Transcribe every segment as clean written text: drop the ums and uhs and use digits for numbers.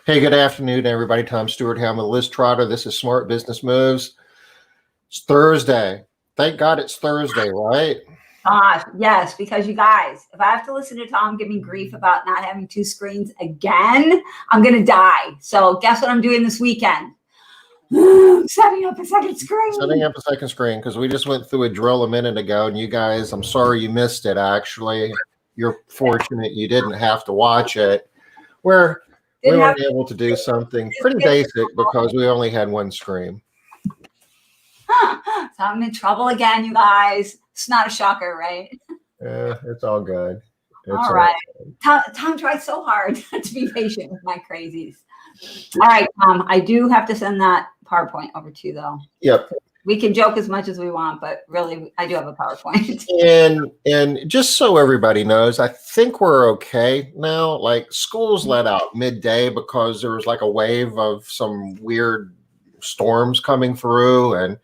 Hey, good afternoon, everybody. Tom Stewart here. I'm with Liz Trotter. This is Smart Business Moves. It's Thursday. Thank God it's Thursday, right? Gosh, yes, because you guys, if I have to listen to Tom give me grief about not having two screens again, I'm going to die. So guess what I'm doing this weekend? Setting up a second screen. Setting up a second screen because we just went through a drill a minute ago, and you guys, I'm sorry you missed it, actually. You're fortunate you didn't have to watch it. We weren't able to do something pretty basic because we only had one screen. So I'm in trouble again, you guys. It's not a shocker, right? Yeah, it's all good. All right. Tom tried so hard to be patient with my crazies. All right, Tom, I do have to send that PowerPoint over to you, though. Yep. We can joke as much as we want, but really, I do have a PowerPoint. And just so everybody knows, I think we're okay now. Like, schools let out midday because there was like a wave of some weird storms coming through, and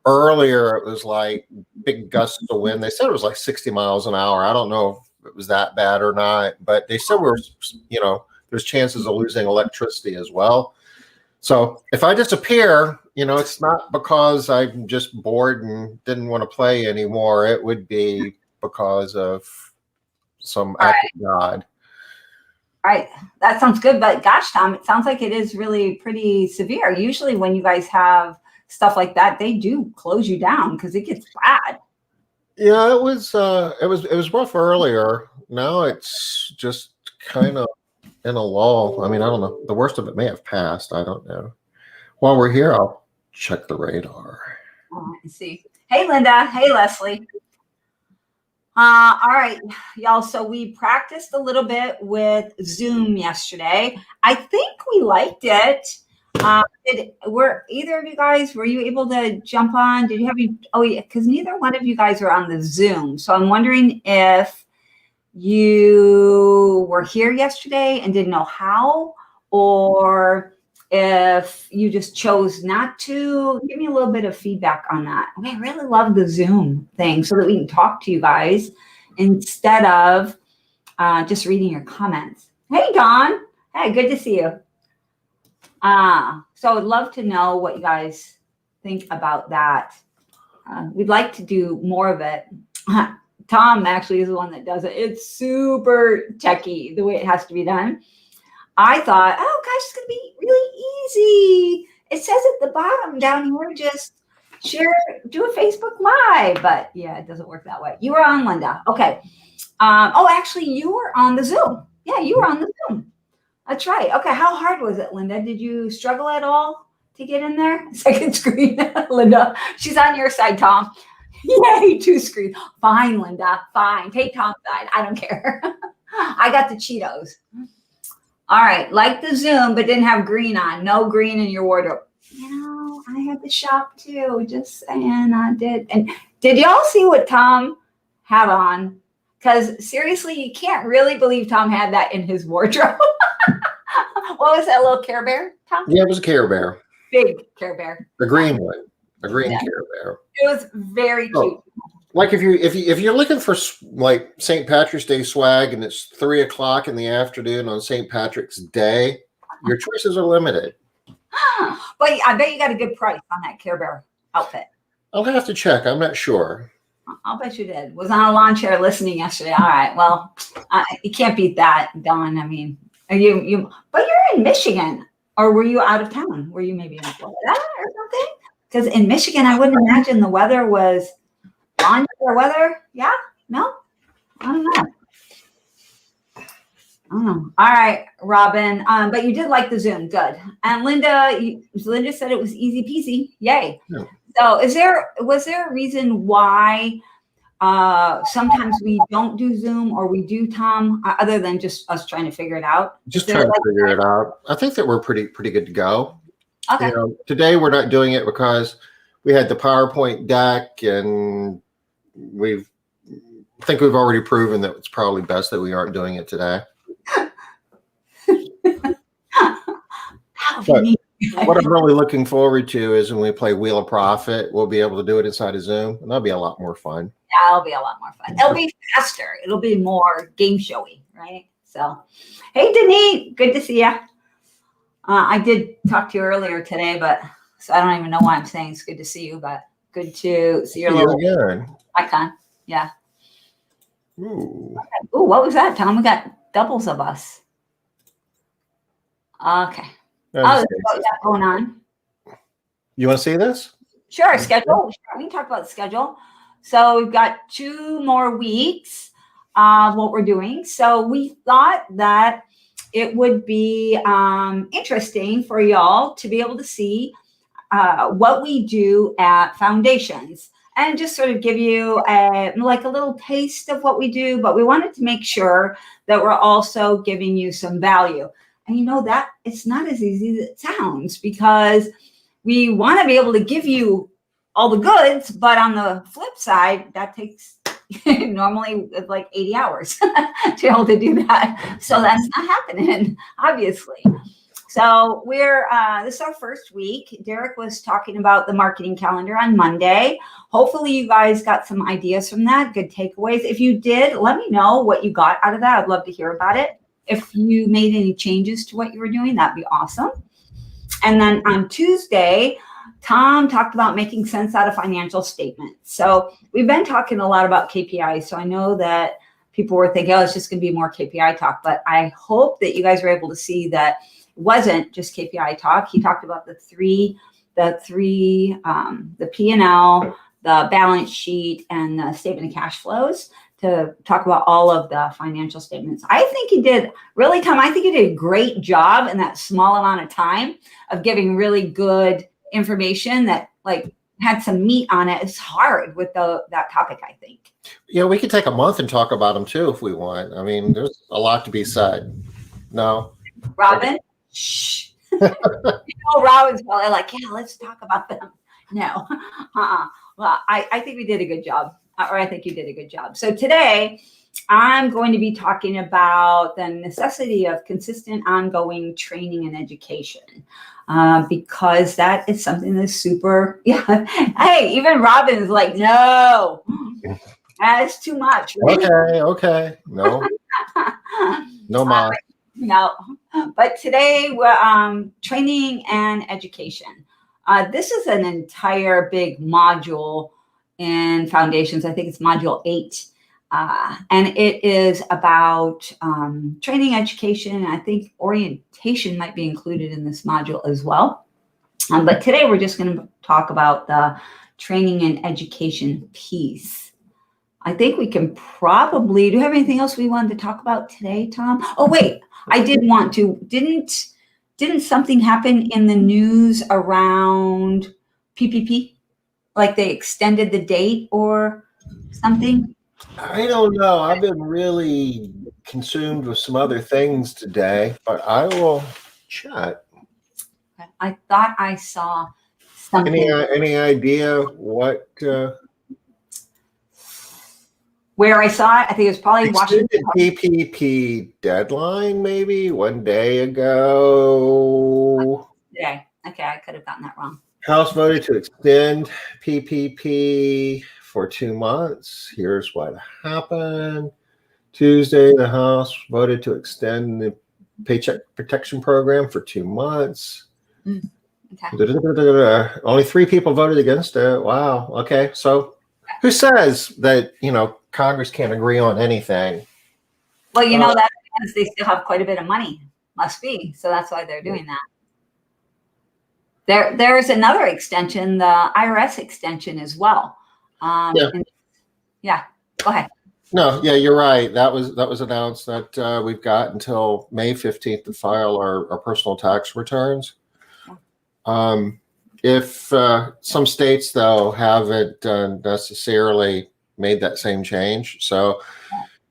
earlier it was like big gusts of wind. They said it was like 60 miles an hour. I don't know if it was that bad or not, but they said there's chances of losing electricity as well. So if I disappear, it's not because I'm just bored and didn't want to play anymore. It would be because of some act of God. All right. That sounds good. But gosh, Tom, it sounds like it is really pretty severe. Usually when you guys have stuff like that, they do close you down because it gets bad. Yeah, it was rough earlier. Now it's just kind of in a lull. I mean, I don't know. The worst of it may have passed. I don't know. While we're here, I'll check the radar. Let's see. Hey, Linda. Hey, Leslie. All right, y'all. So we practiced a little bit with Zoom yesterday. I think we liked it. Were either of you guys, were you able to jump on? Did you have any? Oh, yeah, because neither one of you guys are on the Zoom. So I'm wondering if you were here yesterday and didn't know how, or if you just chose not to. Give me a little bit of feedback on that. I really love the Zoom thing so that we can talk to you guys instead of just reading your comments. Hey, Dawn. Hey, good to see you. So I'd love to know what you guys think about that. We'd like to do more of it. Tom actually is the one that does it. It's super techy the way it has to be done. I thought, oh gosh, it's going to be really easy. It says at the bottom down here, just share, do a Facebook Live. But yeah, it doesn't work that way. You were on, Linda. Okay. Actually, you were on the Zoom. Yeah, you were on the Zoom. That's right. Okay. How hard was it, Linda? Did you struggle at all to get in there? Second screen, Linda. She's on your side, Tom. Yay, two screens. Fine, Linda. Fine. Take Tom's side. I don't care. I got the Cheetos. All right. Like the Zoom, but didn't have green on. No green in your wardrobe. I had to shop too. Just saying, I did. And did y'all see what Tom had on? Because seriously, you can't really believe Tom had that in his wardrobe. What was that, little Care Bear, Tom? Yeah, it was a Care Bear. Big Care Bear. A green one. A green Care Bear. It was very cute. Like if you're looking for like St. Patrick's Day swag and it's 3:00 in the afternoon on St. Patrick's Day, your choices are limited. But I bet you got a good price on that Care Bear outfit. I'll have to check. I'm not sure. I'll bet you did. Was on a lawn chair listening yesterday. All right. Well, you can't beat that, Dawn. I mean, but you're in Michigan, or were you out of town? Were you maybe in Florida or something? Because in Michigan, I wouldn't imagine the weather was lawn chair weather. Yeah? No? I don't know. All right, Robin. But you did like the Zoom. Good. And Linda said it was easy peasy. Yay. Yeah. So was there a reason why sometimes we don't do Zoom or we do, Tom, other than just us trying to figure it out? Just trying to figure it out. I think that we're pretty good to go. Okay. Today we're not doing it because we had the PowerPoint deck, and I think we've already proven that it's probably best that we aren't doing it today. But what I'm really looking forward to is when we play Wheel of Profit, we'll be able to do it inside of Zoom, and that'll be a lot more fun. Yeah, it'll be a lot more fun. It'll be faster. It'll be more game showy, right? So, hey, Denise, good to see you. I did talk to you earlier today, but so I don't even know why I'm saying it's good to see you, but good to see your little again. icon. Yeah. Ooh. Ooh, what was that, Tom? We got doubles of us. Okay. Oh, what we got going on? You want to see this? Sure, schedule. Sure, we can talk about the schedule. So we've got 2 more weeks of what we're doing. So we thought that it would be interesting for y'all to be able to see what we do at Foundations and just sort of give you a little taste of what we do. But we wanted to make sure that we're also giving you some value. And you know that it's not as easy as it sounds, because we want to be able to give you all the goods, but on the flip side, that takes normally like 80 hours to be able to do that. So that's not happening, obviously. So we're this is our first week. Derek was talking about the marketing calendar on Monday. Hopefully you guys got some ideas from that, good takeaways. If you did, let me know what you got out of that. I'd love to hear about it. If you made any changes to what you were doing, that'd be awesome. And then on Tuesday, Tom talked about making sense out of financial statements. So we've been talking a lot about KPIs. So I know that people were thinking, oh, it's just going to be more KPI talk. But I hope that you guys were able to see that it wasn't just KPI talk. He talked about the P&L, the balance sheet, and the statement of cash flows, to talk about all of the financial statements. I think he did really, Tom, I think he did a great job in that small amount of time of giving really good information that had some meat on it. It's hard with that topic, I think. Yeah, we could take a month and talk about them too if we want. I mean, there's a lot to be said. No. Robin? Shh. Robin's probably like, yeah, let's talk about them. No. Well, I think we did a good job. Or I think you did a good job. So today, I'm going to be talking about the necessity of consistent ongoing training and education, because that is something that's super, Hey, even Robin's like, no, that's too much. Right? Okay. No. No, Ma. No. But today, we're training and education. This is an entire big module in Foundations. I think it's module 8. And it is about training, education, and I think orientation might be included in this module as well. But today we're just going to talk about the training and education piece. I think we can probably, do you have anything else we wanted to talk about today, Tom? Oh, wait, I did want to, didn't something happen in the news around PPP? Like they extended the date or something? I don't know. I've been really consumed with some other things today, but I will check. I thought I saw something. Any idea what? Where I saw it? I think it was probably Washington. PPP deadline, maybe 1 day ago. Yeah. Okay, I could have gotten that wrong. House voted to extend PPP for 2 months. Here's what happened. Tuesday, the House voted to extend the Paycheck Protection Program for 2 months. Okay. Only 3 people voted against it. Wow. Okay. So who says that, Congress can't agree on anything? Well, that because they still have quite a bit of money. Must be. So that's why they're doing that. There's another extension, the IRS extension as well. Go ahead. No, yeah, you're right. That was announced that we've got until May 15th to file our personal tax returns. If some states, though, haven't necessarily made that same change. So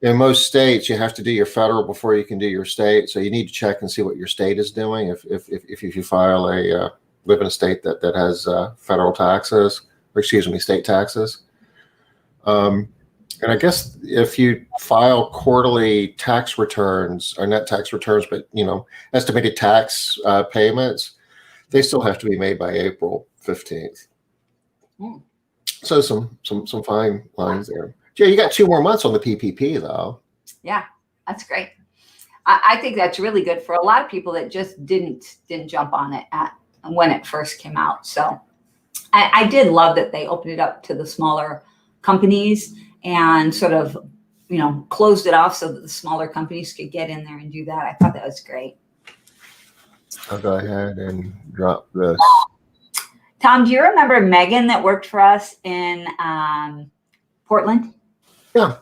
in most states, you have to do your federal before you can do your state. So you need to check and see what your state is doing if you file live in a state that has federal taxes, or state taxes. And I guess if you file quarterly tax returns or net tax returns, but estimated tax payments, they still have to be made by April 15th. So some fine lines there. Yeah, you got 2 more months on the PPP though. Yeah, that's great. I think that's really good for a lot of people that just didn't jump on it when it first came out. So I did love that they opened it up to the smaller companies and sort of, closed it off so that the smaller companies could get in there and do that. I thought that was great. I'll go ahead and drop this. Tom, do you remember Megan that worked for us in Portland? Yeah.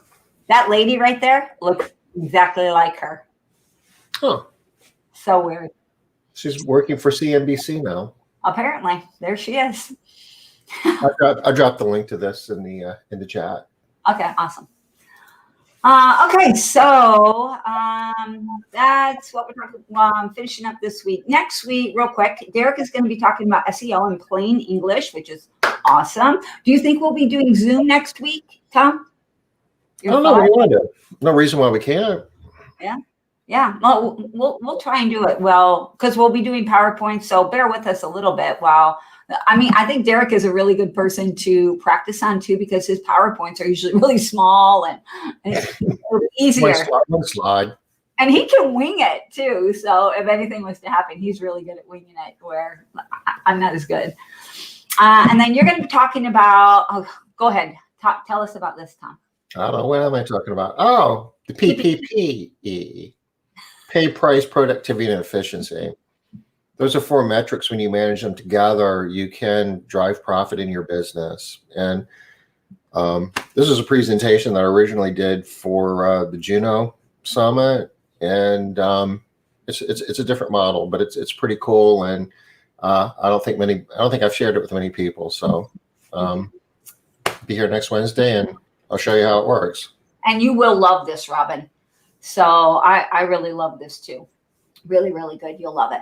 That lady right there looks exactly like her. Huh. So weird. She's working for CNBC now. Apparently, there she is. I dropped the link to this in the chat. Okay, awesome. Okay, so that's what we're talking. I'm finishing up this week. Next week, real quick, Derek is going to be talking about SEO in plain English, which is awesome. Do you think we'll be doing Zoom next week, Tom? I don't know what you want to do. No reason why we can't. Yeah. Well, we'll try and do it well because we'll be doing PowerPoint. So bear with us a little bit I think Derek is a really good person to practice on too, because his PowerPoints are usually really small and it's easier. One slide. And he can wing it too. So if anything was to happen, he's really good at winging it, where I'm not as good. And then you're going to be talking about, go ahead. Tell us about this, Tom. I don't know. What am I talking about? Oh, the PPP, pay, price, productivity, and efficiency. Those are 4 metrics. When you manage them together, you can drive profit in your business. And this is a presentation that I originally did for the Juno Summit, and it's a different model, but it's pretty cool. And I don't think I've shared it with many people. So be here next Wednesday, and I'll show you how it works. And you will love this, Robin. So I really love this too. Really, really good. You'll love it.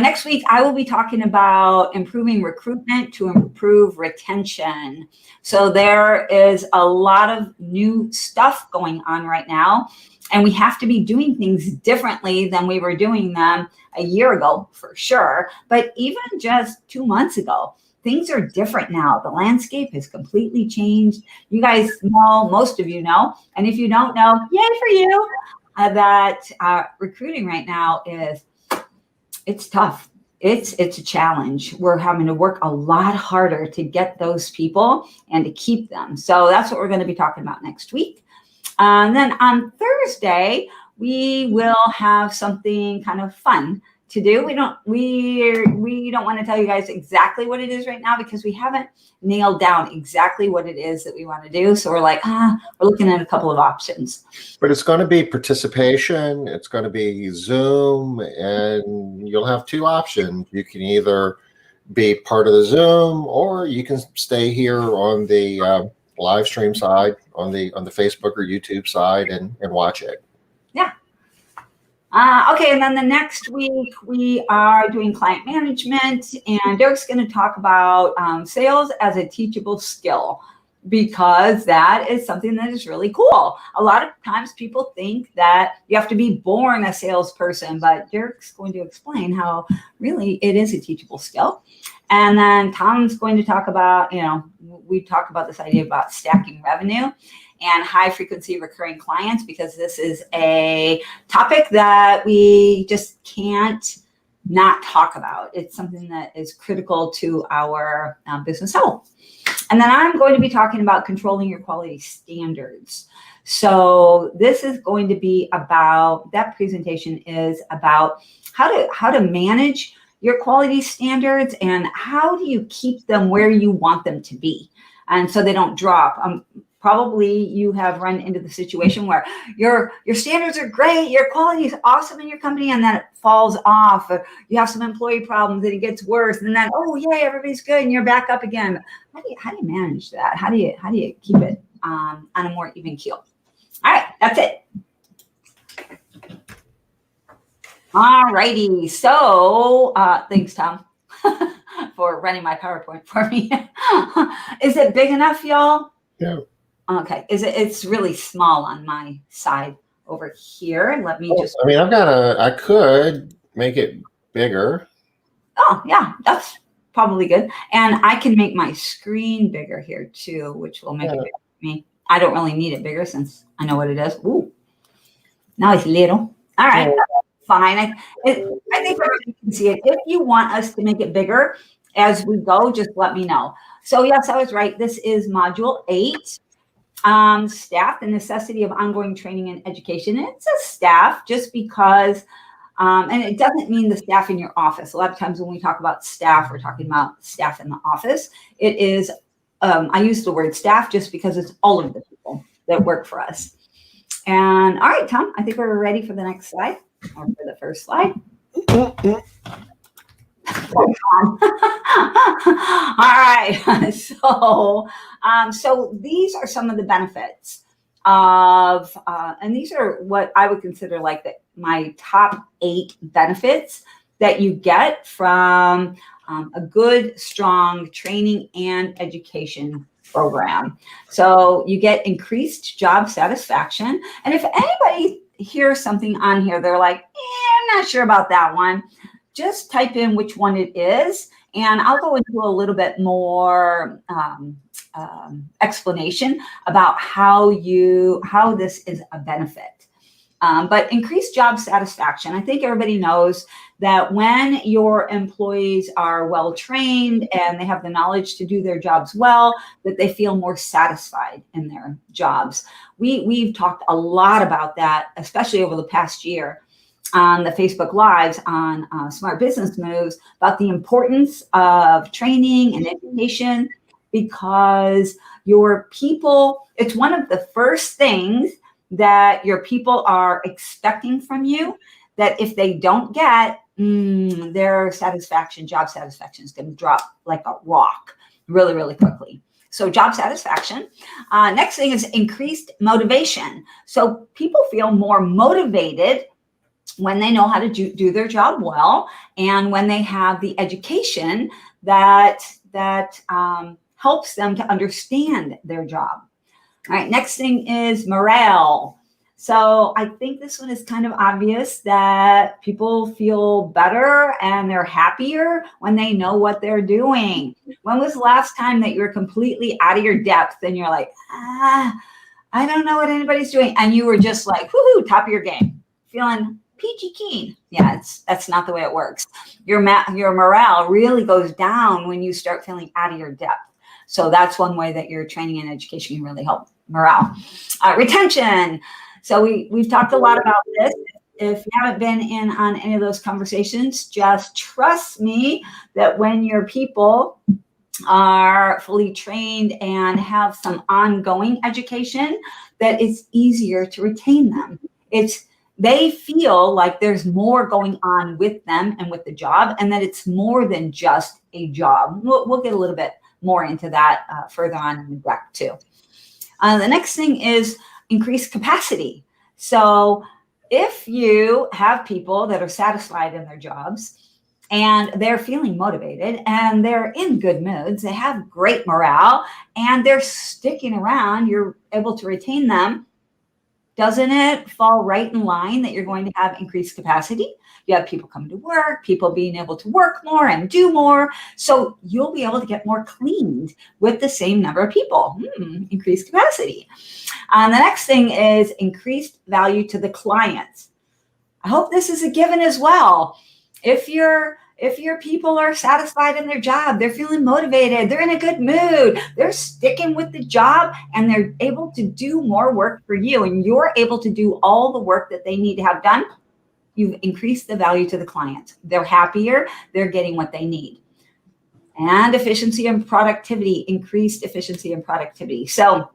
Next week, I will be talking about improving recruitment to improve retention. So there is a lot of new stuff going on right now, and we have to be doing things differently than we were doing them a year ago, for sure. But even just 2 months ago, things are different now. The landscape has completely changed. You guys know, most of you know, and if you don't know, yay for you, that recruiting right now it's tough. It's a challenge. We're having to work a lot harder to get those people and to keep them. So that's what we're going to be talking about next week. And then on Thursday, we will have something kind of fun to do. We don't want to tell you guys exactly what it is right now, because we haven't nailed down exactly what it is that we want to do. So we're like, we're looking at a couple of options. But it's going to be participation. It's going to be Zoom, and you'll have 2 options. You can either be part of the Zoom, or you can stay here on the live stream side, on the Facebook or YouTube side, and watch it. Yeah. Okay, and then the next week we are doing client management, and Derek's going to talk about sales as a teachable skill, because that is something that is really cool. A lot of times people think that you have to be born a salesperson, but Derek's going to explain how really it is a teachable skill. And then Tom's going to talk about, we talk about this idea about stacking revenue and high frequency recurring clients, because this is a topic that we just can't not talk about. It's something that is critical to our business health. And then I'm going to be talking about controlling your quality standards. So this is going to be about, that presentation is about how to manage your quality standards and how do you keep them where you want them to be, and so they don't drop. Probably you have run into the situation where your standards are great, your quality is awesome in your company, and then it falls off, or you have some employee problems and it gets worse, and then, oh yay, everybody's good, and you're back up again. How do you manage that? How do you keep it on a more even keel? All right, that's it. All righty. So thanks, Tom, for running my PowerPoint for me. Is it big enough, y'all? Yeah. Okay. It's really small on my side over here. Let me just. I mean, I could make it bigger. Oh, yeah, that's probably good. And I can make my screen bigger here too, which will make it bigger for me. I don't really need it bigger since I know what it is. Ooh, now it's little. All right, Oh, that's fine. I think everybody can see it. If you want us to make it bigger as we go, just let me know. So yes, I was right. This is module 8. Staff, the necessity of ongoing training and education. And it says staff just because, and it doesn't mean the staff in your office. A lot of times when we talk about staff, we're talking about staff in the office. It is, I use the word staff just because it's all of the people that work for us. And all right, Tom, I think we're ready for the next slide, or for the first slide. All right, so these are some of the benefits of, and these are what I would consider like my top 8 benefits that you get from a good, strong training and education program. So you get increased job satisfaction. And if anybody hears something on here, they're like, I'm not sure about that one, just type in which one it is, and I'll go into a little bit more explanation about how this is a benefit. But increased job satisfaction. I think everybody knows that when your employees are well trained and they have the knowledge to do their jobs well, that they feel more satisfied in their jobs. We've talked a lot about that, especially over the past year on the Facebook Lives on Smart Business Moves, about the importance of training and education, because your people, it's one of the first things that your people are expecting from you, that if they don't get, their satisfaction, job satisfaction is going to drop like a rock really, really quickly. So job satisfaction. Next thing is increased motivation. So people feel more motivated when they know how to do their job well, and when they have the education that helps them to understand their job. All right, next thing is morale. So I think this one is kind of obvious, that people feel better and they're happier when they know what they're doing. When was the last time that you're completely out of your depth and you're like, I don't know what anybody's doing, and you were just like, woohoo, top of your game, feeling peachy keen? Yeah, that's not the way it works. Your morale really goes down when you start feeling out of your depth. So that's one way that your training and education can really help morale. Retention. So we've talked a lot about this. If you haven't been in on any of those conversations, just trust me that when your people are fully trained and have some ongoing education, that it's easier to retain them. They feel like there's more going on with them and with the job, and that it's more than just a job. We'll get a little bit more into that further on in the deck too. The next thing is increased capacity. So if you have people that are satisfied in their jobs and they're feeling motivated and they're in good moods, they have great morale, and they're sticking around, you're able to retain them, doesn't it fall right in line that you're going to have increased capacity? You have people coming to work, people being able to work more and do more. So you'll be able to get more cleaned with the same number of people. Increased capacity. The next thing is increased value to the clients. I hope this is a given as well. If your people are satisfied in their job, they're feeling motivated, they're in a good mood, they're sticking with the job, and they're able to do more work for you, and you're able to do all the work that they need to have done, you've increased the value to the client. They're happier, they're getting what they need. And efficiency and productivity, increased efficiency and productivity. So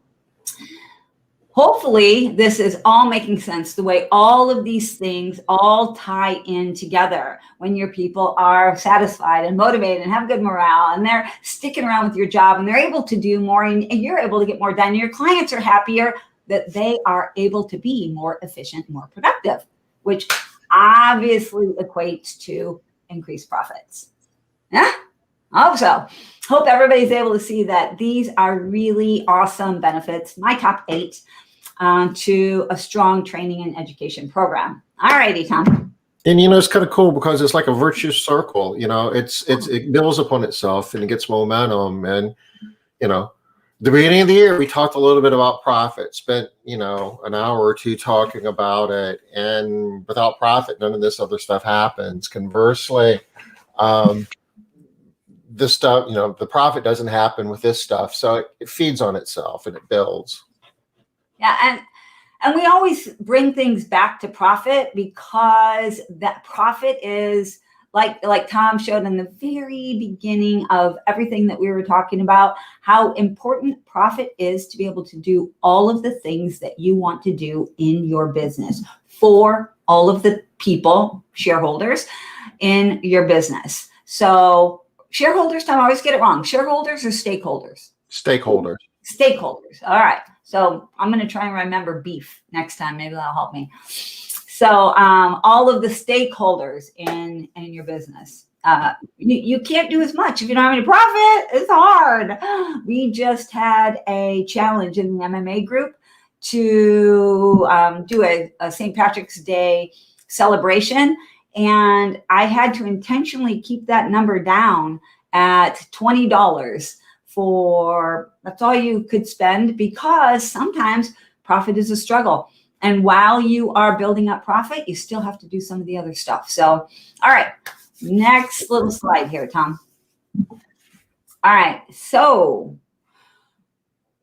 hopefully this is all making sense, the way all of these things all tie in together. When your people are satisfied and motivated and have good morale, and they're sticking around with your job, and they're able to do more, and you're able to get more done, and your clients are happier, that they are able to be more efficient, more productive, which obviously equates to increased profits. Yeah, hope so. Hope everybody's able to see that these are really awesome benefits, my top 8, to a strong training and education program. All righty, Tom. And it's kind of cool because it's like a virtuous circle. It builds upon itself and it gets momentum, and The beginning of the year, we talked a little bit about profit, spent, an hour or two talking about it. And without profit, none of this other stuff happens. Conversely, this stuff, the profit doesn't happen with this stuff. So it feeds on itself and it builds. Yeah. And we always bring things back to profit, because that profit is like Tom showed in the very beginning of everything that we were talking about, how important profit is to be able to do all of the things that you want to do in your business for all of the people, shareholders in your business. So shareholders, Tom, I always get it wrong. Shareholders or stakeholders? Stakeholders. Stakeholders. All right. So I'm going to try and remember beef next time. Maybe that'll help me. So all of the stakeholders in your business. You can't do as much if you don't have any profit. It's hard. We just had a challenge in the MMA group to do a St. Patrick's Day celebration. And I had to intentionally keep that number down at $20 for, that's all you could spend, because sometimes profit is a struggle. And while you are building up profit, you still have to do some of the other stuff. So, all right, next little slide here, Tom. All right, so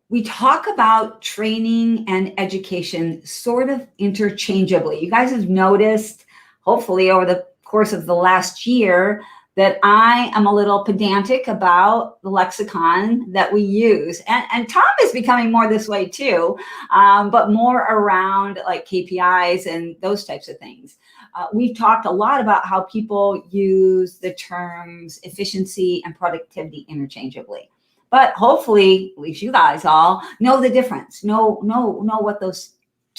we talk about training and education sort of interchangeably. You guys have noticed, hopefully over the course of the last year, that I am a little pedantic about the lexicon that we use. And Tom is becoming more this way too, but more around like KPIs and those types of things. We've talked a lot about how people use the terms efficiency and productivity interchangeably. But hopefully, at least you guys all know the difference, know what those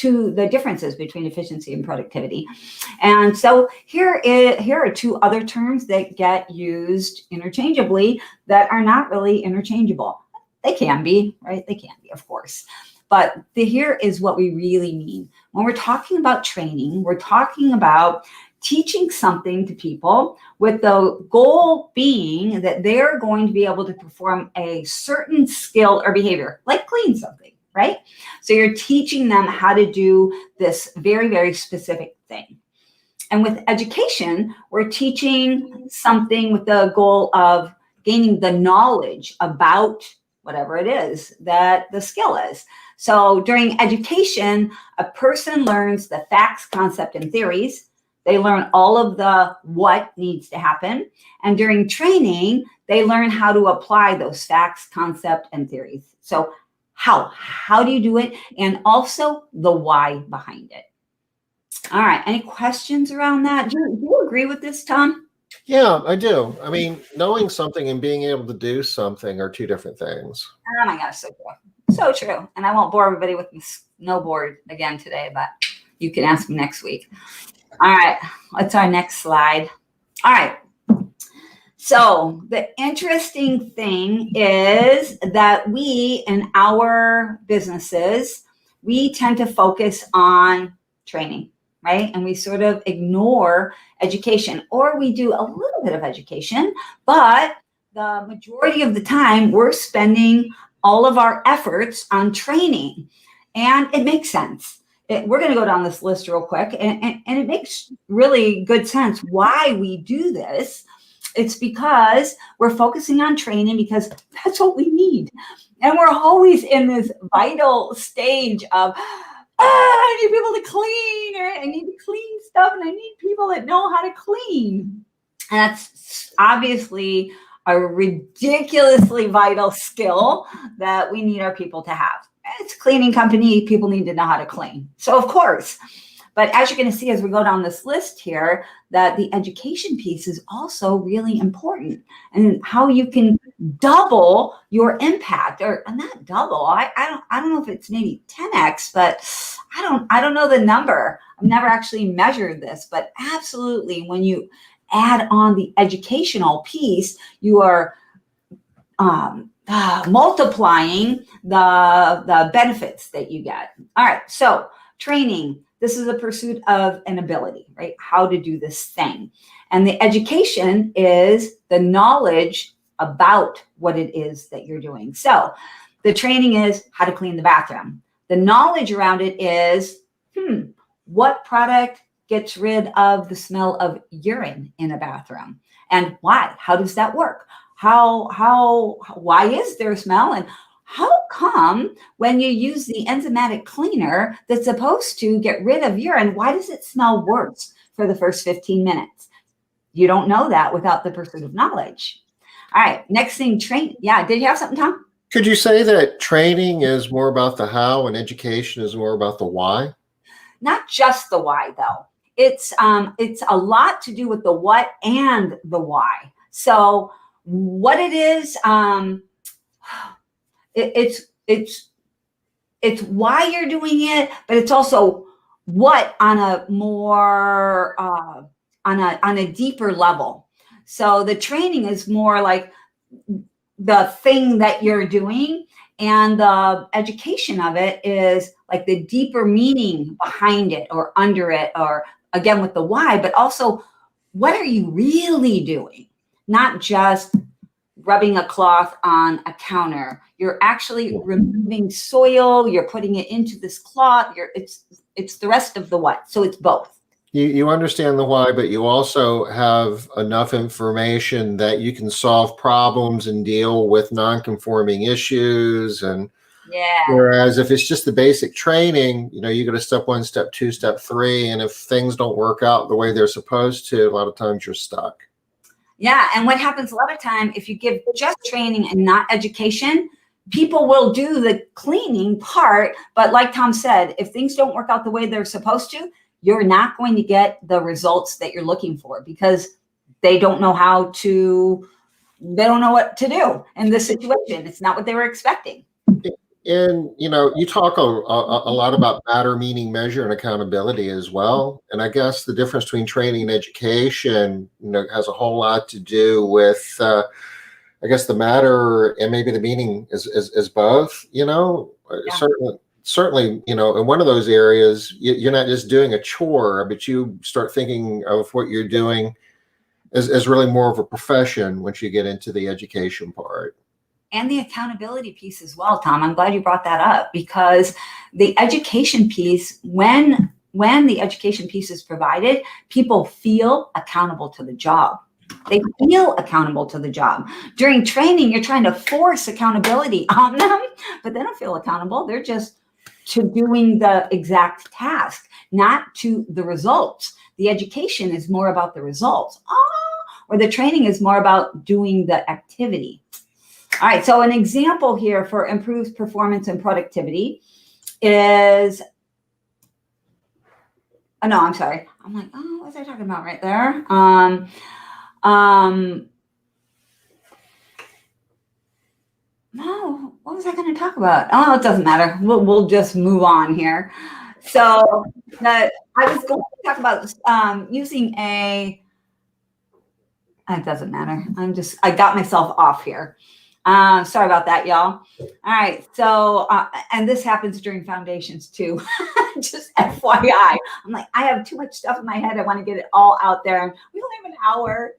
the differences between efficiency and productivity. And so here are two other terms that get used interchangeably that are not really interchangeable. They can be, right? They can be, of course. But here is what we really mean. When we're talking about training, we're talking about teaching something to people with the goal being that they're going to be able to perform a certain skill or behavior, like clean something. Right? So you're teaching them how to do this very, very specific thing. And with education, we're teaching something with the goal of gaining the knowledge about whatever it is that the skill is. So during education, a person learns the facts, concept, and theories. They learn all of the what needs to happen. And during training, they learn how to apply those facts, concept, and theories. So how do you do it? And also the why behind it. All right. Any questions around that? Do you agree with this, Tom? Yeah, I do. I mean, knowing something and being able to do something are two different things. Oh my gosh, so true. So true. And I won't bore everybody with the snowboard again today, but you can ask me next week. All right. What's our next slide? All right. So the interesting thing is that we, in our businesses, we tend to focus on training, right? And we sort of ignore education, or we do a little bit of education, but the majority of the time we're spending all of our efforts on training. And it makes sense. We're going to go down this list real quick, and it makes really good sense why we do this. It's because we're focusing on training because that's what we need. And we're always in this vital stage of, I need people to clean, or I need to clean stuff, and I need people that know how to clean. And that's obviously a ridiculously vital skill that we need our people to have. It's a cleaning company. People need to know how to clean. So, of course. But as you're going to see as we go down this list here, that the education piece is also really important, and how you can double your impact, or not double. I don't know if it's maybe 10x, but I don't know the number. I've never actually measured this, but absolutely, when you add on the educational piece, you are multiplying the benefits that you get. All right, so training. This is a pursuit of an ability, right? How to do this thing. And the education is the knowledge about what it is that you're doing. So The training is how to clean the bathroom. The knowledge around it is, what product gets rid of the smell of urine in a bathroom, and why? How does that work? Why is there a smell? And how come when you use the enzymatic cleaner that's supposed to get rid of urine, why does it smell worse for the first 15 minutes? You don't know that without the pursuit of knowledge. All right, next thing, train. Yeah, did you have something, Tom? Could you say that training is more about the how and education is more about the why? Not just the why, though. It's a lot to do with the what and the why. So what it is, it's why you're doing it, but it's also what on a more on a deeper level. So the training is more like the thing that you're doing, and the education of it is like the deeper meaning behind it or under it, or again with the why, but also what are you really doing? Not just rubbing a cloth on a counter. You're actually removing soil, you're putting it into this cloth, it's the rest of the what. So it's both. You understand the why, but you also have enough information that you can solve problems and deal with non-conforming issues. And whereas if it's just the basic training, you go to step 1, step 2, step 3, and if things don't work out the way they're supposed to, a lot of times you're stuck. Yeah, and what happens a lot of time, if you give just training and not education, people will do the cleaning part, but like Tom said, if things don't work out the way they're supposed to, you're not going to get the results that you're looking for, because they don't know what to do in this situation. It's not what they were expecting. And, you talk a lot about matter, meaning, measure, and accountability as well. And I guess the difference between training and education, has a whole lot to do with, I guess, the matter and maybe the meaning is both, Certainly, in one of those areas, you're not just doing a chore, but you start thinking of what you're doing as really more of a profession once you get into the education part. And the accountability piece as well, Tom. I'm glad you brought that up, because the education piece, when the education piece is provided, people feel accountable to the job. They feel accountable to the job. During training, you're trying to force accountability on them, but they don't feel accountable. They're just to doing the exact task, not to the results. The education is more about the results, or the training is more about doing the activity. All right, so an example here for improved performance and productivity is, no, I'm sorry. I'm like, what was I talking about right there? No, what was I going to talk about? Oh, it doesn't matter. We'll just move on here. So I was going to talk about using it doesn't matter. I got myself off here. Sorry about that, y'all. All right. So, and this happens during foundations too. Just FYI. I'm like, I have too much stuff in my head. I want to get it all out there. And we only have an hour.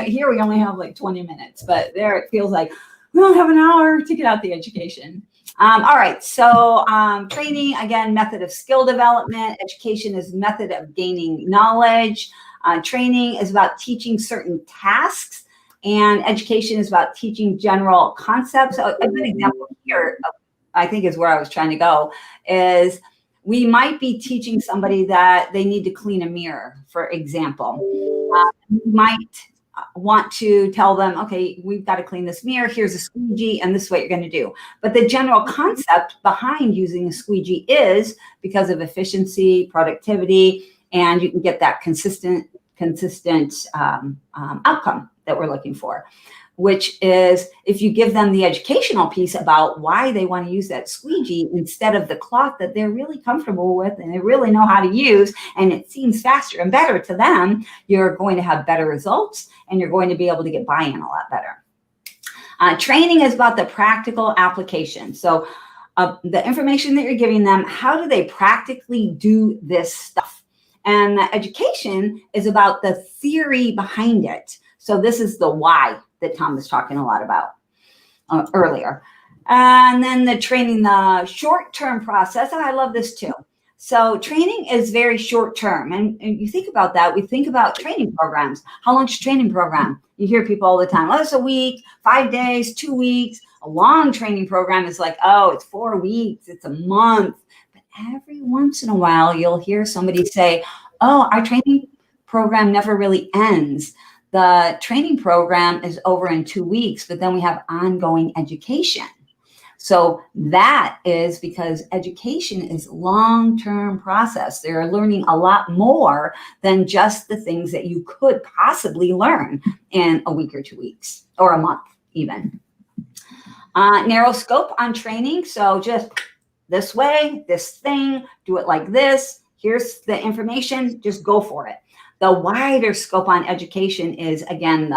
Here we only have like 20 minutes, but there it feels like we don't have an hour to get out the education. All right. So training, again, method of skill development. Education is method of gaining knowledge. Training is about teaching certain tasks. And education is about teaching general concepts. A good example here, I think is where I was trying to go, is we might be teaching somebody that they need to clean a mirror, for example. You might want to tell them, okay, we've got to clean this mirror. Here's a squeegee, and this is what you're going to do. But the general concept behind using a squeegee is because of efficiency, productivity, and you can get that consistent outcome that we're looking for, which is if you give them the educational piece about why they want to use that squeegee instead of the cloth that they're really comfortable with and they really know how to use, and it seems faster and better to them, you're going to have better results and you're going to be able to get buy-in a lot better. Training is about the practical application. So the information that you're giving them, how do they practically do this stuff? And the education is about the theory behind it. So this is the why that Tom was talking a lot about earlier. And then the training, the short-term process, and I love this too. So training is very short-term. And you think about that, we think about training programs. How long's your training program? You hear people all the time, oh, it's a week, 5 days, 2 weeks. A long training program is like, oh, it's 4 weeks, it's a month. But every once in a while, you'll hear somebody say, oh, our training program never really ends. The training program is over in 2 weeks, but then we have ongoing education. So that is because education is long-term process. They're learning a lot more than just the things that you could possibly learn in a week or 2 weeks or a month even. Narrow scope on training. So just this way, this thing, do it like this. Here's the information, just go for it. The wider scope on education is, again,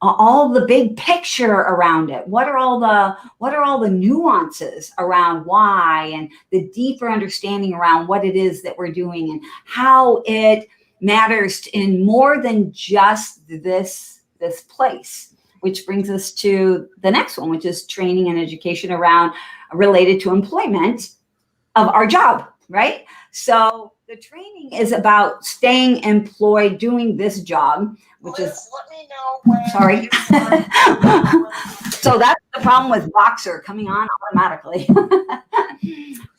all the big picture around it. What are all the nuances around why, and the deeper understanding around what it is that we're doing and how it matters in more than just this place, which brings us to the next one, which is training and education around related to employment of our job, right? So the training is about staying employed, doing this job, which is, let me know when sorry. So that's the problem with Voxer coming on automatically.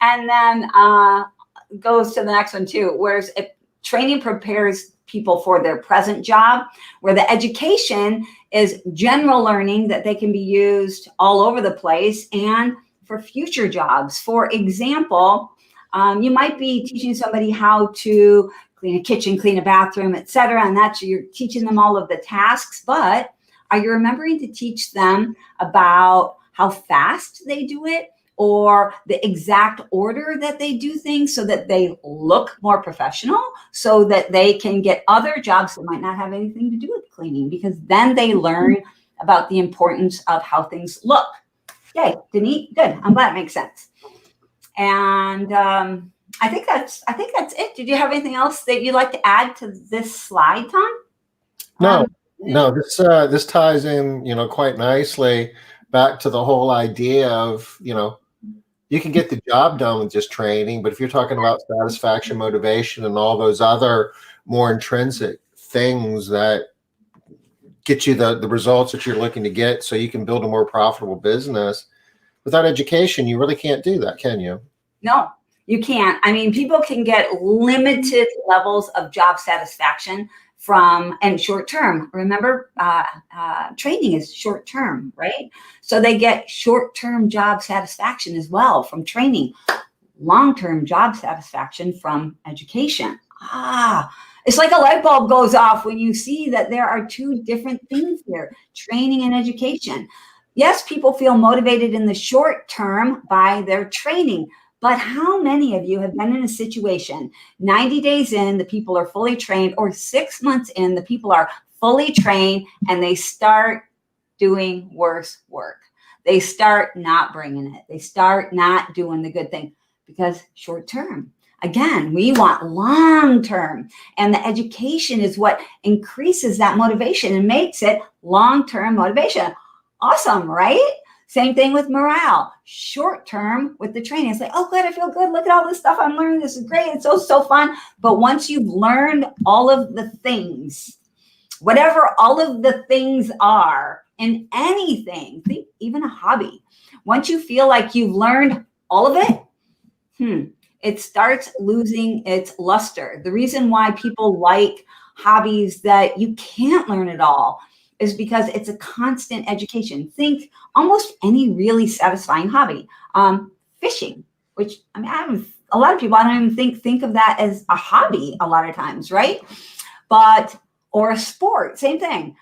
And then goes to the next one too, whereas if training prepares people for their present job, where the education is general learning that they can be used all over the place and for future jobs. For example, you might be teaching somebody how to clean a kitchen, clean a bathroom, etc., and that's, you're teaching them all of the tasks, but are you remembering to teach them about how fast they do it or the exact order that they do things so that they look more professional, so that they can get other jobs that might not have anything to do with cleaning, because then they learn about the importance of how things look. Yay, Denise, good. I'm glad it makes sense. And I think that's it. Did you have anything else that you'd like to add to this slide, Tom? No, this ties in, quite nicely back to the whole idea of, you can get the job done with just training, but if you're talking about satisfaction, motivation, and all those other more intrinsic things that get you the results that you're looking to get so you can build a more profitable business, without education, you really can't do that, can you? No, you can't. I mean, people can get limited levels of job satisfaction and short term. Remember, training is short term, right? So they get short term job satisfaction as well from training, long term job satisfaction from education. It's like a light bulb goes off when you see that there are two different things here, training and education. Yes, people feel motivated in the short term by their training, but how many of you have been in a situation 90 days in, the people are fully trained, or 6 months in, the people are fully trained, and they start doing worse work? They start not bringing it. They start not doing the good thing because short term. Again, we want long term, and the education is what increases that motivation and makes it long-term motivation. Awesome, right? Same thing with morale. Short term with the training, it's like, oh, good, I feel good. Look at all this stuff I'm learning. This is great. It's so fun. But once you've learned all of the things, whatever all of the things are in anything, think even a hobby, once you feel like you've learned all of it, it starts losing its luster. The reason why people like hobbies that you can't learn it all is because it's a constant education. Think almost any really satisfying hobby. Fishing, which a lot of people, I don't even think of that as a hobby a lot of times, right? Or a sport, same thing.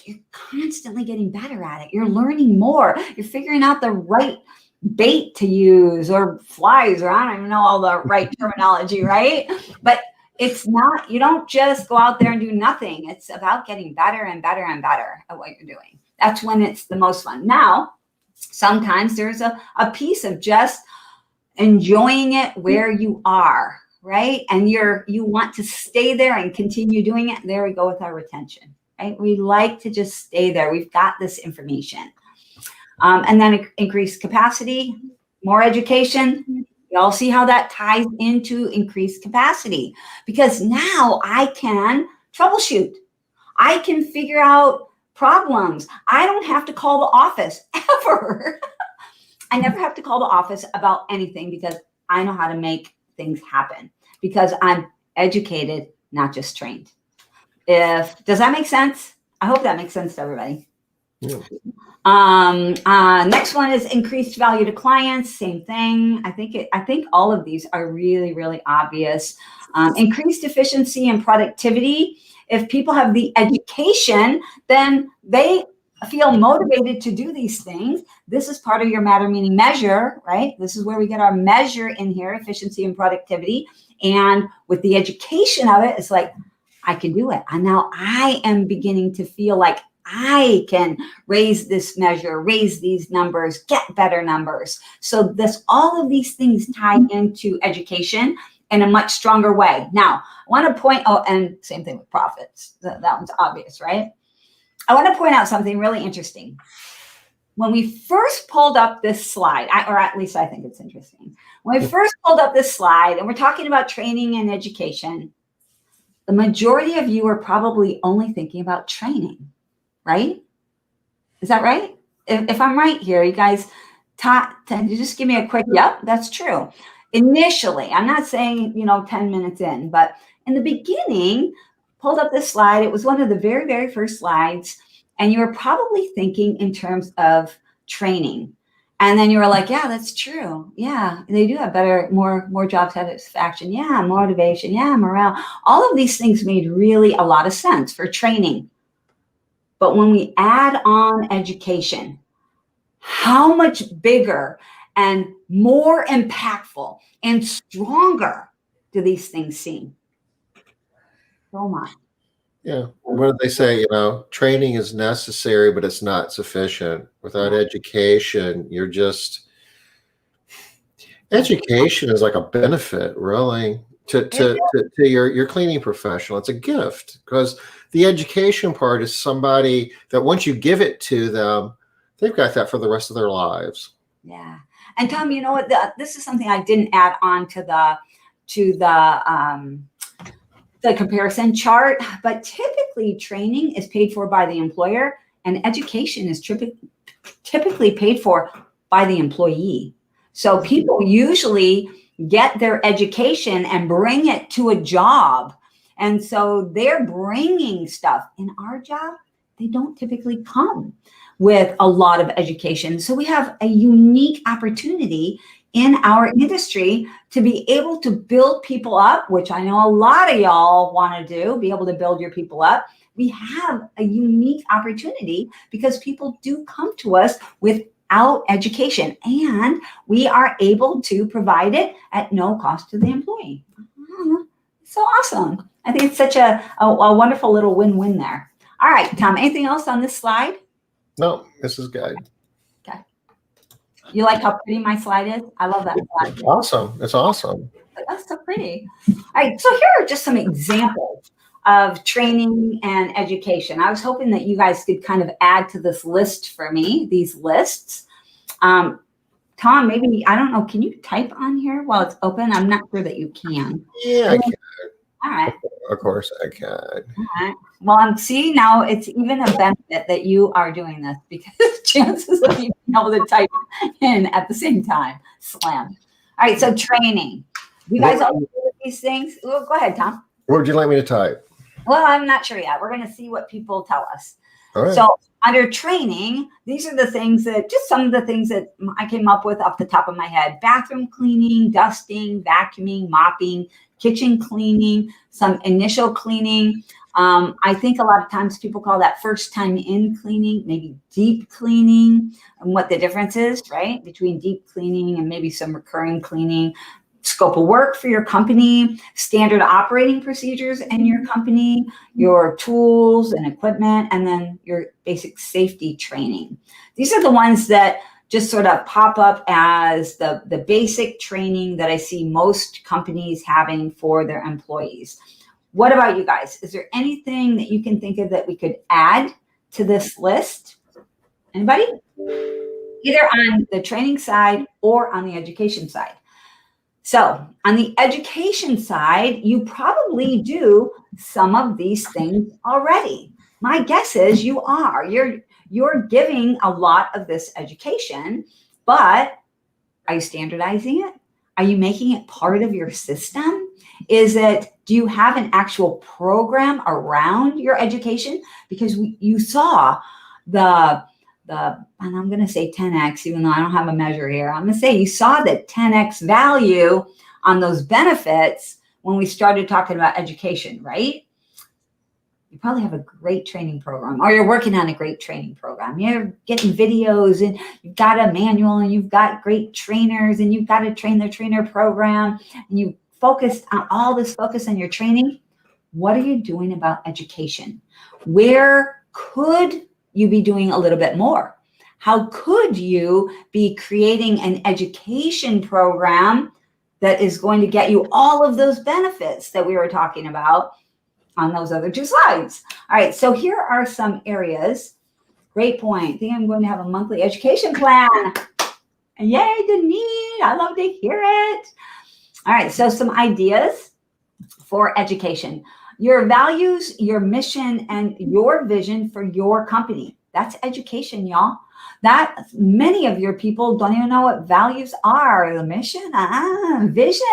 You're constantly getting better at it. You're learning more. You're figuring out the right bait to use, or flies, or I don't even know all the right terminology, right? But it's not, you don't just go out there and do nothing. It's about getting better and better and better at what you're doing. That's when it's the most fun. Now, sometimes there's a piece of just enjoying it where you are, right? And you want to stay there and continue doing it. There we go with our retention, right? We like to just stay there. We've got this information. And then increased capacity, more education. You all see how that ties into increased capacity, because now I can troubleshoot. I can figure out problems. I don't have to call the office ever. I never have to call the office about anything because I know how to make things happen because I'm educated, not just trained. Does that make sense? I hope that makes sense to everybody. Yeah. Next one is increased value to clients. Same thing. I think all of these are really, really obvious. Increased efficiency and productivity. If people have the education, then they feel motivated to do these things. This is part of your matter meaning measure, right? This is where we get our measure in here, efficiency and productivity. And with the education of it, it's like, I can do it. And now I am beginning to feel like I can raise this measure, raise these numbers, get better numbers. So all of these things tie into education in a much stronger way. Now, I want to point out, and same thing with profits. That one's obvious, right? I want to point out something really interesting. When we first pulled up this slide, or at least I think it's interesting. When we first pulled up this slide, and we're talking about training and education, the majority of you are probably only thinking about training, right? Is that right? If I'm right here, you guys, you just give me a quick, yep, that's true. Initially, I'm not saying, 10 minutes in, but in the beginning, pulled up this slide. It was one of the very, very first slides. And you were probably thinking in terms of training. And then you were like, yeah, that's true. Yeah, they do have more job satisfaction. Yeah, motivation. Yeah, morale. All of these things made really a lot of sense for training. But when we add on education, how much bigger and more impactful and stronger do these things seem? So much. Yeah. What do they say? Training is necessary, but it's not sufficient. Without education, education is like a benefit, really, to your cleaning professional. It's a gift because the education part is somebody that once you give it to them, they've got that for the rest of their lives. Yeah. And Tom, you know what? This is something I didn't add on to the comparison chart, but typically training is paid for by the employer and education is typically paid for by the employee. So people usually get their education and bring it to a job. And so they're bringing stuff. In our job, they don't typically come with a lot of education. So we have a unique opportunity in our industry to be able to build people up, which I know a lot of y'all want to do, be able to build your people up. We have a unique opportunity because people do come to us without education, and we are able to provide it at no cost to the employee. So awesome. I think it's such a wonderful little win-win there. All right, Tom, anything else on this slide? No, this is good. Okay. You like how pretty my slide is? I love that slide. It's awesome. It's awesome. That's so pretty. All right, so here are just some examples of training and education. I was hoping that you guys could kind of add to this list for me, these lists. Tom, maybe, I don't know, can you type on here while it's open? I'm not sure that you can. Yeah, I can. All right. Of course I can. All right. Well, see, now it's even a benefit that you are doing this because chances of you being able to type in at the same time, slam. All right, so training. You guys all do these things? Well, go ahead, Tom. What would you like me to type? Well, I'm not sure yet. We're going to see what people tell us. All right. So under training, these are the things just some of the things that I came up with off the top of my head. Bathroom cleaning, dusting, vacuuming, mopping, kitchen cleaning, some initial cleaning. I think a lot of times people call that first time in cleaning, maybe deep cleaning, and what the difference is, right, between deep cleaning and maybe some recurring cleaning. Scope of work for your company, standard operating procedures in your company, your tools and equipment, and then your basic safety training. These are the ones that just sort of pop up as the basic training that I see most companies having for their employees. What about you guys? Is there anything that you can think of that we could add to this list? Anybody? either on the training side or on the education side. So on the education side, you probably do some of these things already. My guess is you are. You're giving a lot of this education, but are you standardizing it? Are you making it part of your system? Do you have an actual program around your education? Because you saw and I'm going to say 10x, even though I don't have a measure here. I'm going to say you saw the 10x value on those benefits when we started talking about education, right? You probably have a great training program, or you're working on a great training program. You're getting videos, and you've got a manual, and you've got great trainers, and you've got a train the trainer program, and you focused on all this focus on your training. What are you doing about education? Where could you be doing a little bit more? How could you be creating an education program that is going to get you all of those benefits that we were talking about on those other two slides? All right, so here are some areas. Great point. I think I'm going to have a monthly education plan. And yay, Denise, I love to hear it. All right, so some ideas for education. Your values, your mission, and your vision for your company. That's education, y'all. That many of your people don't even know what values are. The mission, vision,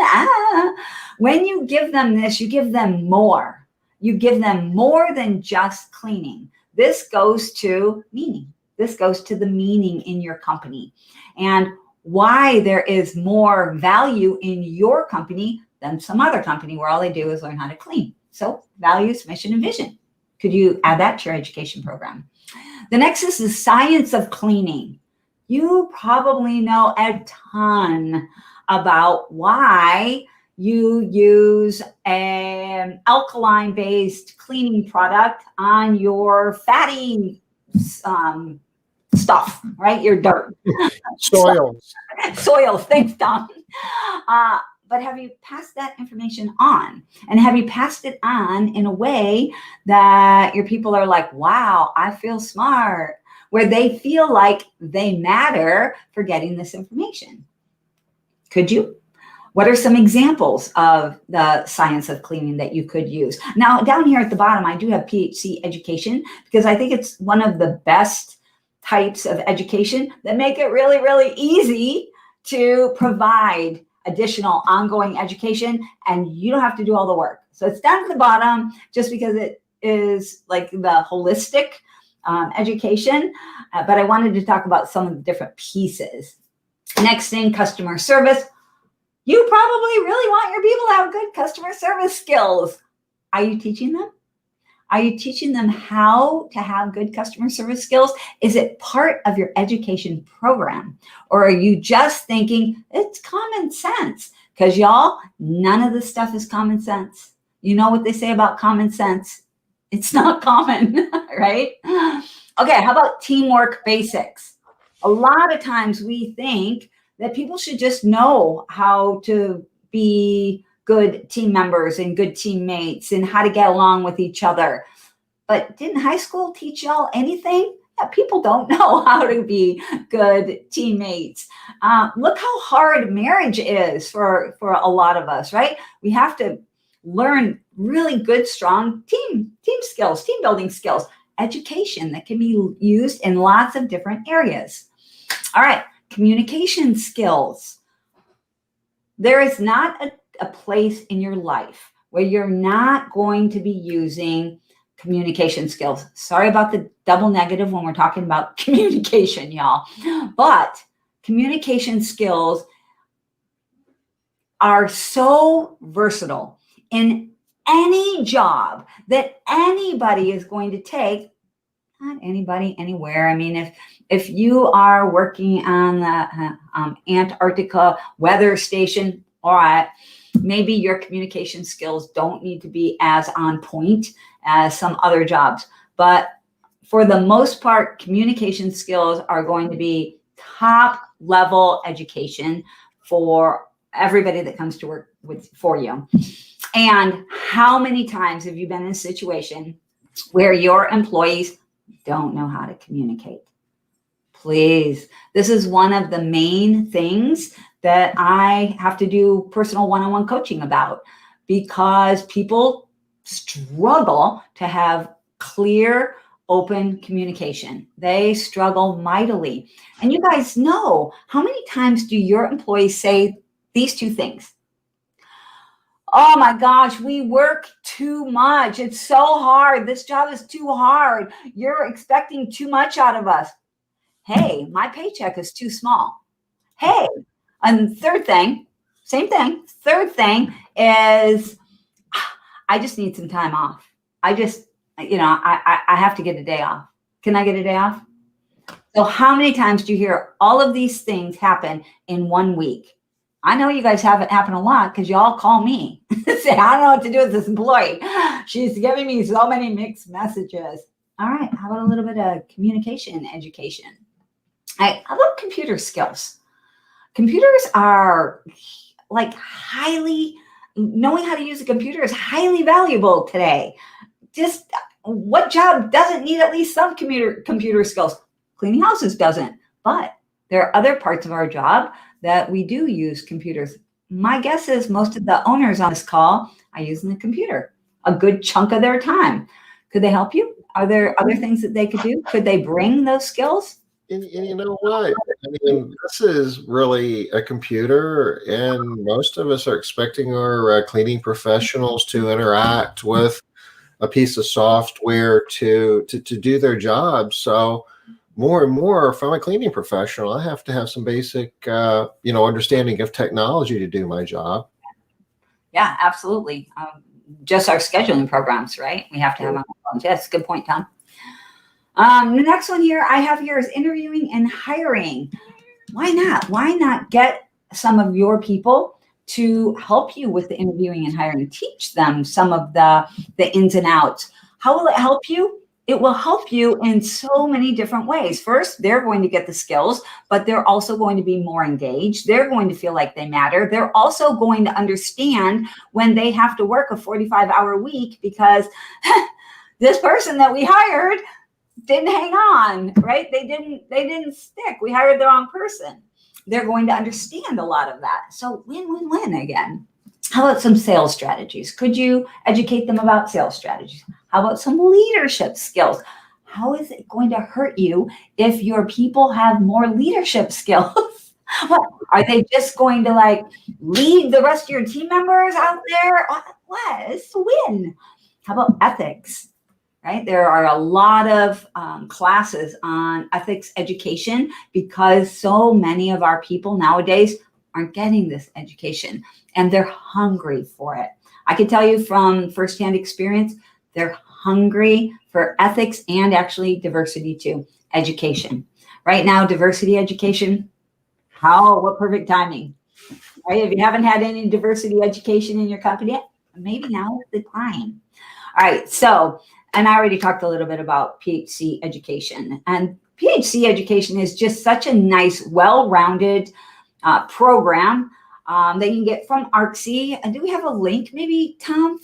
When you give them this, you give them more. You give them more than just cleaning. This goes to meaning. This goes to the meaning in your company and why there is more value in your company than some other company where all they do is learn how to clean. So values, mission, and vision. Could you add that to your education program? The next is the science of cleaning. You probably know a ton about why you use an alkaline-based cleaning product on your fatty stuff, right? Your dirt. Soils. Soils, thanks, Tom. But have you passed that information on? And have you passed it on in a way that your people are like, wow, I feel smart, where they feel like they matter for getting this information? Could you? What are some examples of the science of cleaning that you could use? Now, down here at the bottom, I do have PHC education because I think it's one of the best types of education that make it really, really easy to provide additional ongoing education, and you don't have to do all the work. So it's down at the bottom just because it is like the holistic education, but I wanted to talk about some of the different pieces. Next thing, customer service. You probably really want your people to have good customer service skills. Are you teaching them? Are you teaching them how to have good customer service skills? Is it part of your education program? Or are you just thinking it's common sense? Because y'all, none of this stuff is common sense. You know what they say about common sense? It's not common, right? Okay, how about teamwork basics? A lot of times we think that people should just know how to be good team members and good teammates and how to get along with each other. But didn't high school teach y'all anything? Yeah, people don't know how to be good teammates. Look how hard marriage is for a lot of us, right? We have to learn really good, strong team skills, team building skills, education that can be used in lots of different areas. All right, communication skills. There is not a place in your life where you're not going to be using communication skills. Sorry about the double negative when we're talking about communication, y'all. But communication skills are so versatile in any job that anybody is going to take. Not anybody, anywhere. I mean, if you are working on the Antarctica weather station, all right, maybe your communication skills don't need to be as on point as some other jobs. But for the most part, communication skills are going to be top level education for everybody that comes to work for you. And how many times have you been in a situation where your employees don't know how to communicate? Please. This is one of the main things that I have to do personal one-on-one coaching about, because people struggle to have clear, open communication. They struggle mightily. And you guys know, how many times do your employees say these two things? Oh my gosh, we work too much. It's so hard. This job is too hard. You're expecting too much out of us. Hey, my paycheck is too small. Hey, and third thing, same thing. Third thing is, I just need some time off. I just, I have to get a day off. Can I get a day off? So how many times do you hear all of these things happen in 1 week? I know you guys have it happen a lot, because y'all call me. Say, I don't know what to do with this employee. She's giving me so many mixed messages. All right, how about a little bit of communication education? How about computer skills? Computers are like knowing how to use a computer is highly valuable today. Just what job doesn't need at least some computer skills? Cleaning houses doesn't, but there are other parts of our job that we do use computers. My guess is most of the owners on this call are using the computer a good chunk of their time. Could they help you? Are there other things that they could do? Could they bring those skills? And you know what? I mean, this is really a computer, and most of us are expecting our cleaning professionals to interact with a piece of software to do their job. So more and more, if I'm a cleaning professional, I have to have some basic, understanding of technology to do my job. Yeah, absolutely. Just our scheduling programs, right? We have to have on our phones. Yes, good point, Tom. The next one here I have here is interviewing and hiring. Why not? Why not get some of your people to help you with the interviewing and hiring? Teach them some of the ins and outs. How will it help you? It will help you in so many different ways. First, they're going to get the skills, but they're also going to be more engaged. They're going to feel like they matter. They're also going to understand when they have to work a 45-hour week because this person that we hired didn't hang on, right? They didn't stick. We hired the wrong person. They're going to understand a lot of that. So win-win-win again. How about some sales strategies? Could you educate them about sales strategies? How about some leadership skills? How is it going to hurt you if your people have more leadership skills? What, are they just going to lead the rest of your team members out there? What? It's a win. How about ethics? Right? There are a lot of classes on ethics education because so many of our people nowadays aren't getting this education and they're hungry for it. I can tell you from firsthand experience, they're hungry for ethics and actually diversity too, education. Right now, diversity education, what perfect timing, right? If you haven't had any diversity education in your company yet, maybe now is the time. All right, so, and I already talked a little bit about PHC education. And PHC education is just such a nice, well-rounded program that you can get from ARCSI. And do we have a link, maybe, Tom?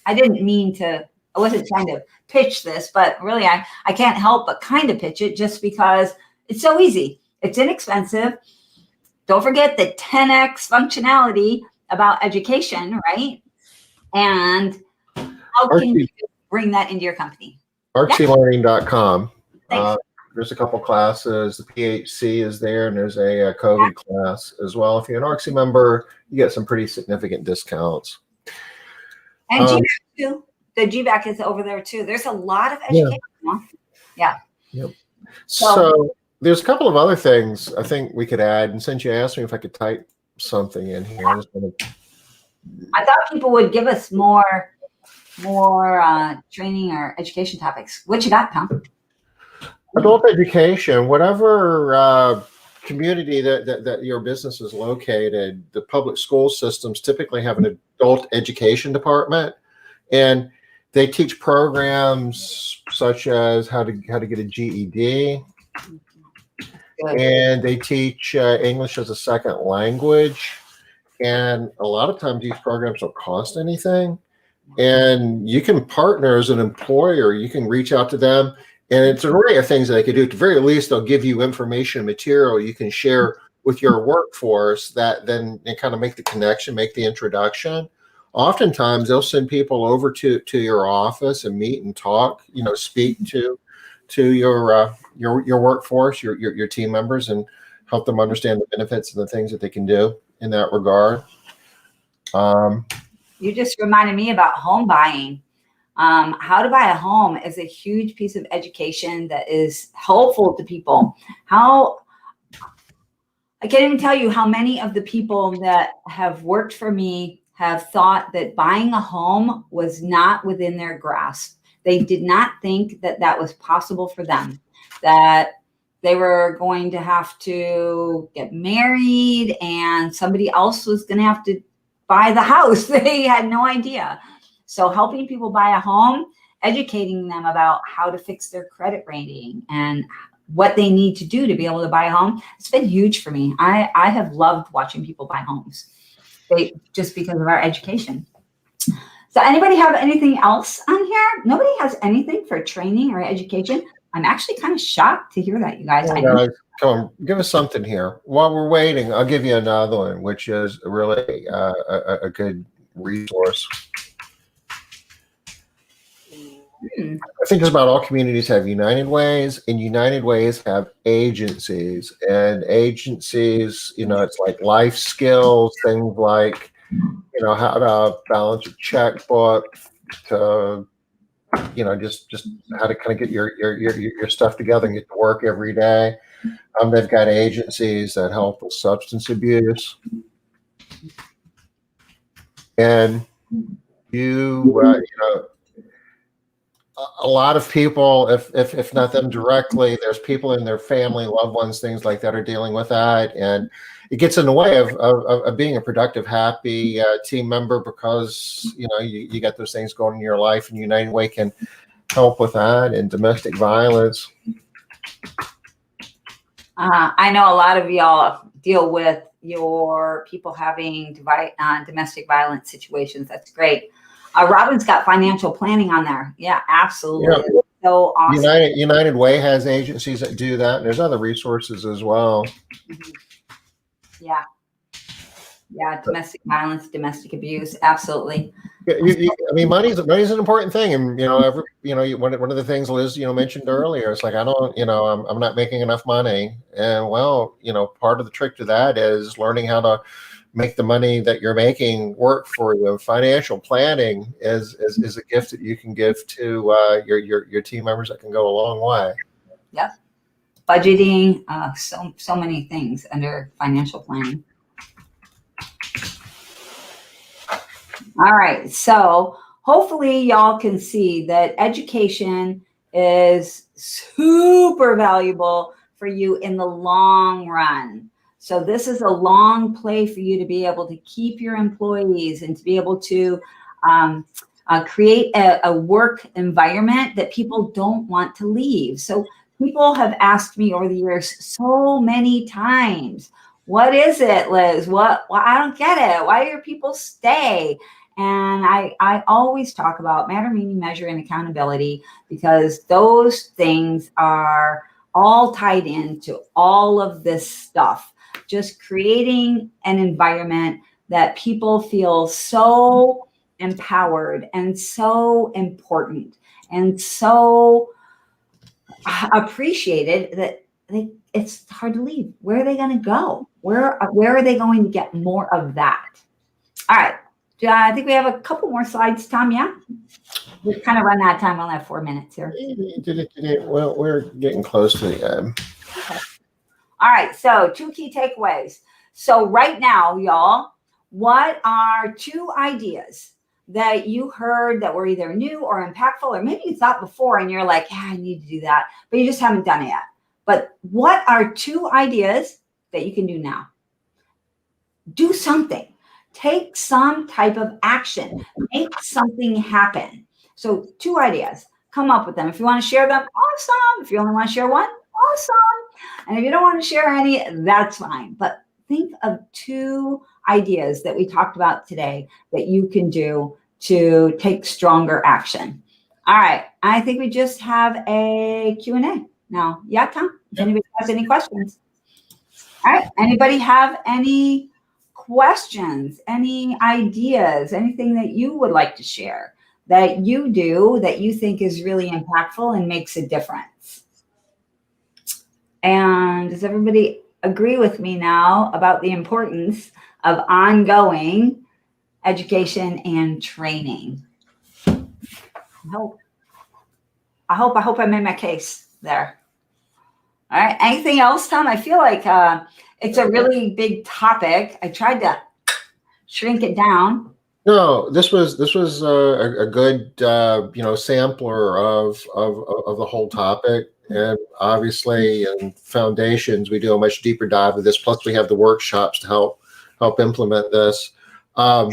I didn't mean to. I wasn't trying to pitch this, but really, I can't help but kind of pitch it just because it's so easy. It's inexpensive. Don't forget the 10x functionality about education, right? And how can you bring that into your company? ArcSiLearning.com. Thanks. There's a couple classes. The PHC is there, and there's a COVID class as well. If you're an ArcSi member, you get some pretty significant discounts. And GBAC too. The GBAC is over there too. There's a lot of education. Yeah. Yep. So there's a couple of other things I think we could add. And since you asked me if I could type something in here, I thought people would give us more training or education topics. What you got, Tom? Adult education, whatever community that your business is located, the public school systems typically have an adult education department, and they teach programs such as how to get a GED, and they teach English as a second language. And a lot of times these programs don't cost anything. And you can partner as an employer. You can reach out to them And it's an array of things that they could do. At the very least, they'll give you information and material you can share with your workforce that then they kind of make the connection, make the introduction. Oftentimes, they'll send people over to your office and meet and talk, speak to your workforce, your team members, and help them understand the benefits and the things that they can do in that regard. You just reminded me about home buying. How to buy a home is a huge piece of education that is helpful to people. I can't even tell you how many of the people that have worked for me have thought that buying a home was not within their grasp. They did not think that that was possible for them, that they were going to have to get married and somebody else was going to have to buy the house. They had no idea. So helping people buy a home, educating them about how to fix their credit rating and what they need to do to be able to buy a home, it's been huge for me. I have loved watching people buy homes just because of our education. So anybody have anything else on here? Nobody has anything for training or education. I'm actually kind of shocked to hear that, you guys. Guys, come on, give us something here. While we're waiting, I'll give you another one, which is really a good resource. I think just about all communities have United Ways, and United Ways have agencies. And agencies, it's like life skills, things like, how to balance your checkbook, to, just how to kind of get your stuff together and get to work every day. They've got agencies that help with substance abuse. And a lot of people, if not them directly, there's people in their family, loved ones, things like that are dealing with that. And it gets in the way of being a productive, happy team member because, you got those things going in your life, and United Way can help with that. And domestic violence. I know a lot of y'all deal with your people having domestic violence situations. That's great. Robin's got financial planning on there. Yeah, absolutely. Yeah. So awesome. United Way has agencies that do that. And there's other resources as well. Mm-hmm. Yeah. Domestic violence, domestic abuse. Absolutely. Money's an important thing. And, one of the things Liz, mentioned earlier, it's like, I'm not making enough money. And part of the trick to that is learning how to make the money that you're making work for you. Financial planning is a gift that you can give to your team members that can go a long way. Yep. Budgeting, so many things under financial planning. All right. So hopefully y'all can see that education is super valuable for you in the long run. So this is a long play for you to be able to keep your employees and to be able to create a work environment that people don't want to leave. So people have asked me over the years so many times, what is it, Liz? Well, I don't get it. Why do your people stay? And I always talk about matter, meaning, measure, and accountability, because those things are all tied into all of this stuff. Just creating an environment that people feel so empowered and so important and so appreciated that it's hard to leave. Where are they going to go? Where are they going to get more of that? All right. I think we have a couple more slides, Tom. Yeah, we've kind of run out of time. We only have 4 minutes here. Well, we're getting close to the end. Okay. All right. So 2 key takeaways. So right now, y'all, what are 2 ideas that you heard that were either new or impactful, or maybe you thought before and you're like, yeah, I need to do that, but you just haven't done it yet. But what are 2 ideas that you can do now? Do something. Take some type of action. Make something happen. So 2 ideas. Come up with them. If you want to share them, awesome. If you only want to share one, awesome. And if you don't want to share any, that's fine. But think of 2 ideas that we talked about today that you can do to take stronger action. All right. I think we just have a Q&A now. Yeah, Tom, if anybody has any questions. All right. Anybody have any questions, any ideas, anything that you would like to share that you do that you think is really impactful and makes a difference? And does everybody agree with me now about the importance of ongoing education and training? I hope I made my case there. All right. Anything else, Tom? I feel like it's a really big topic. I tried to shrink it down. No, this was a good sampler of the whole topic, and obviously in foundations we do a much deeper dive of this. Plus, we have the workshops to help implement this. I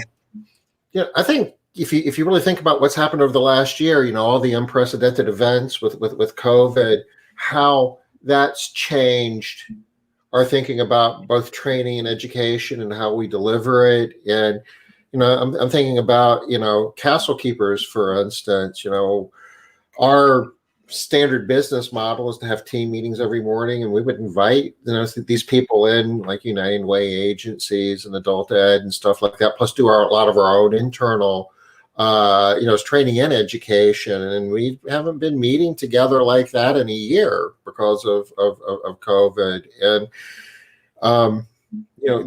think if you really think about what's happened over the last year, all the unprecedented events with COVID, how that's changed our thinking about both training and education and how we deliver it. And I'm thinking about castle keepers, for instance. Our standard business model is to have team meetings every morning, and we would invite these people in, like United Way agencies and adult ed and stuff like that, plus do a lot of our own internal training and education. And we haven't been meeting together like that in a year because of COVID. And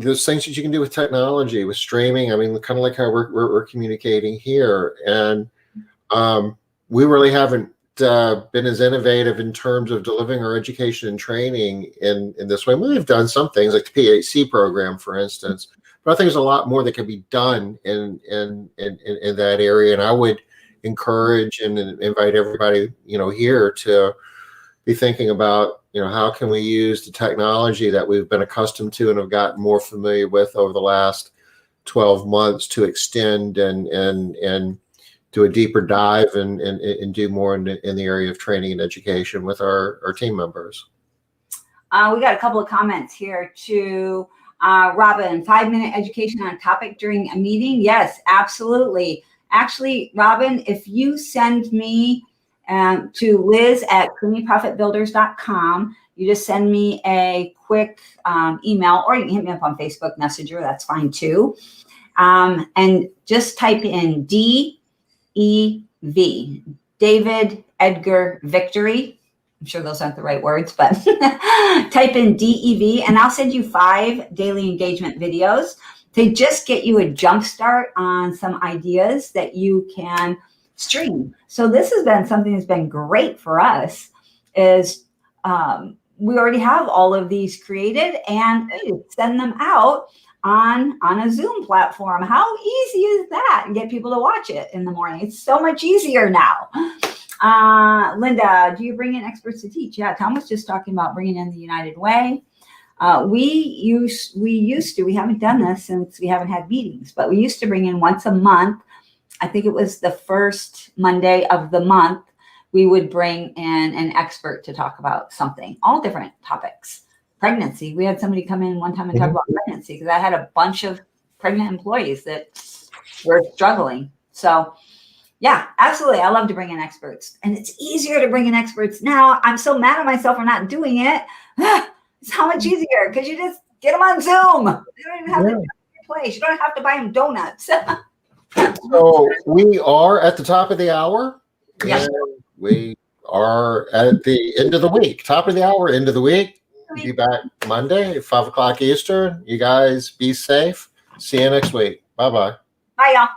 there's things that you can do with technology, with streaming. I mean, kind of like how we're communicating here. And we really haven't been as innovative in terms of delivering our education and training in this way. We've done some things like the PAC program, for instance, but I think there's a lot more that can be done in that area. And I would encourage and invite everybody, here to be thinking about, how can we use the technology that we've been accustomed to and have gotten more familiar with over the last 12 months to extend and do a deeper dive and do more in the area of training and education with our team members. We got a couple of comments here to Robin. 5-minute education on a topic during a meeting. Yes, absolutely. Actually, Robin, if you send me to liz@creamyprofitbuilders.com, you just send me a quick email, or you can hit me up on Facebook Messenger. That's fine too. And just type in DEV, David, Edgar, Victory. I'm sure those aren't the right words, but type in DEV, and I'll send you 5 daily engagement videos to just get you a jump start on some ideas that you can stream. So this has been something that's been great for us, is we already have all of these created, and send them out on a Zoom platform. How easy is that? And get people to watch it in the morning. It's so much easier now. Linda, do you bring in experts to teach? Yeah, Tom was just talking about bringing in the United Way. We used to, we haven't done this since we haven't had meetings, but we used to bring in once a month. I think it was the first Monday of the month, we would bring in an expert to talk about something, all different topics. Pregnancy. We had somebody come in one time and talk about pregnancy, because I had a bunch of pregnant employees that were struggling. So yeah, absolutely. I love to bring in experts, and it's easier to bring in experts now. I'm so mad at myself for not doing it. It's how much easier, because you just get them on Zoom. You don't even have to do your place. You don't have to buy them donuts. So we are at the top of the hour. Yeah. And we are at the end of the week. Top of the hour, end of the week. We'll be back Monday at 5 o'clock Eastern. You guys be safe. See you next week. Bye-bye. Bye, y'all.